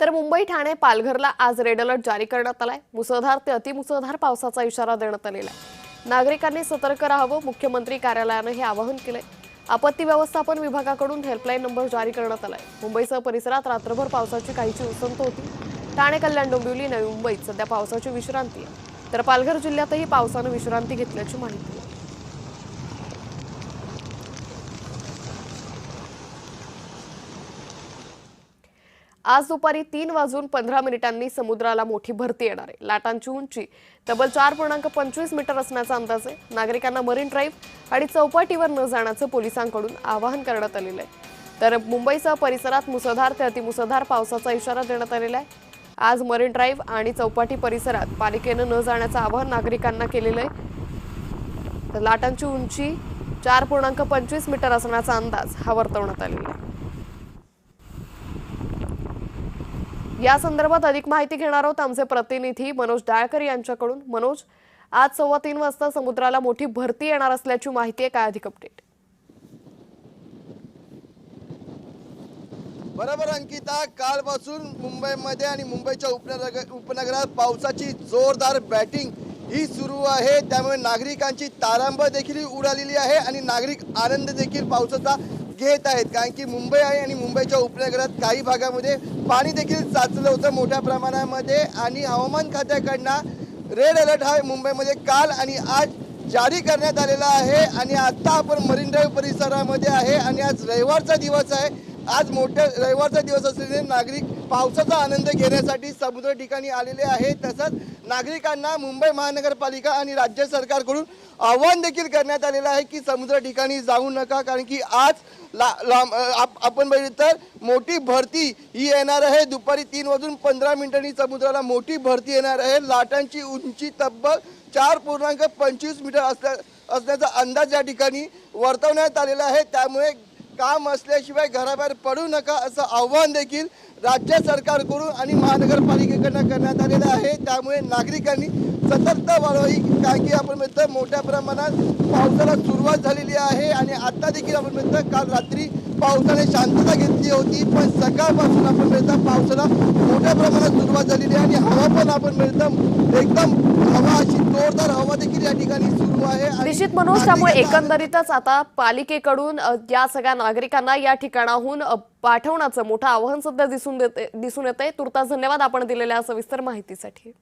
तर मुंबई, ठाणे, पालघरला आज red alert जारी करण्यात आलाय। मुसळधार ते अतिमुसळधार पावसाचा इशारा देण्यात आलेला आहे। नागरिकांनी सतर्क राहावं, मुख्यमंत्री कार्यालयाने हे आवाहन केलंय। आपत्ती व्यवस्थापन विभागाकडून हेल्पलाईन नंबर जारी करण्यात आलाय। मुंबईसह परिसरात रात्रभर पावसाची काहीशी उसंत होती। ठाणे, कल्याण, डोंबिवली, नवी मुंबईत सध्या पावसाची विश्रांती आहे, तर पालघर जिल्ह्यातही पावसाने विश्रांती घेतल्याची माहिती आहे। आज दुपारी 3:15 समुद्राला मोठी भरती येणार आहे। लाटांची उंची तब्बल 4.25 मीटर असण्याचा अंदाज आहे। नागरिकांना मरीन ड्राईव्ह आणि चौपाटीवर न जाण्याचं पोलिसांकडून आवाहन करण्यात आलेलं आहे। तर मुंबईसह परिसरात मुसळधार ते अतिमुसळधार पावसाचा इशारा देण्यात आलेला आहे। आज मरीन ड्राईव्ह आणि चौपाटी परिसरात पालिकेनं न जाण्याचं आवाहन नागरिकांना केलेलं आहे। तर लाटांची उंची 4.25 मीटर असण्याचा अंदाज हा वर्तवण्यात आलेला आहे। या संदर्भात अधिक माहिती घेणार आहोत आमचे प्रतिनिधी मनोज डाळकर यांच्याकडून। मनोज, आज 3:15 वाजता समुद्राला मोठी भरती येणार असल्याची माहिती आहे, काय अधिक अपडेट? बरोबर अंकिता, कालपासून मुंबईमध्ये आणि मुंबईच्या उपनगरात पावसाची जोरदार बॅटिंग ही सुरू आहे। त्यामुळे नागरिकांची तारांबळ देखील उडालेली आहे आणि नागरिक आनंद देखील पावसाचा घेत आहेत, कारण की मुंबई आहे आणि मुंबईच्या उपनगरात काही भागामध्ये पाणी देखील साचलं होतं मोठ्या प्रमाणामध्ये। आणि हवामान खात्याकडनं रेड अलर्ट हा मुंबईमध्ये काल आणि आज जारी करण्यात आलेला आहे। आणि आता आपण मरीन ड्राईव्ह परिसरामध्ये आहे आणि आज रविवारचा दिवस आहे। आज मोठ्या रविवारचा दिवस असल्याने नागरिक पावसाचा आनंद घेण्यासाठी समुद्र ठिकाणी आलेले आहेत। तसंच नागरिकांना मुंबई महानगरपालिका आणि राज्य सरकारकडून आवाहन देखील करण्यात आलेलं आहे की समुद्र ठिकाणी जाऊ नका, कारण की आज आपण बघितलं तर मोठी भरती ही येणार आहे। दुपारी 3:15 समुद्राला मोठी भरती येणार आहे। लाटांची उंची तब्बल 4.25 मीटर असण्याचा अंदाज या ठिकाणी वर्तवण्यात आलेला आहे। त्यामुळे काम असल्याशिवाय घराबाहेर पडू नका असं आव्हान देखील राज्य सरकारकडून आणि महानगरपालिकेकडून करण्यात आलेलं आहे। त्यामुळे नागरिकांनी सतर्कता बाळगावी, कारण की आपण म्हणतो मोठ्या प्रमाणात पावसाला सुरुवात झालेली आहे। आणि आता देखील आपण म्हणतो काल रात्री पावसाने शांतता घेतली होती, पण सकाळपासून आपण म्हणतो पावसाला मोठ्या प्रमाणात सुरुवात झालेली आहे। आणि हवा पण आपण म्हणतो एकदम हवा अशी जोरदार हवा देखील या ठिकाणी सुरू आहे। निश्चित मनोज, त्यामुळे एकंदरीतच आता पालिकेकडून या सगळ्या नागरिकांना या ठिकाणाहून पाठवण्याचं मोठं आवाहन सध्या दिसून येतंय। तुर्तास धन्यवाद आपण दिलेल्या सविस्तर माहितीसाठी।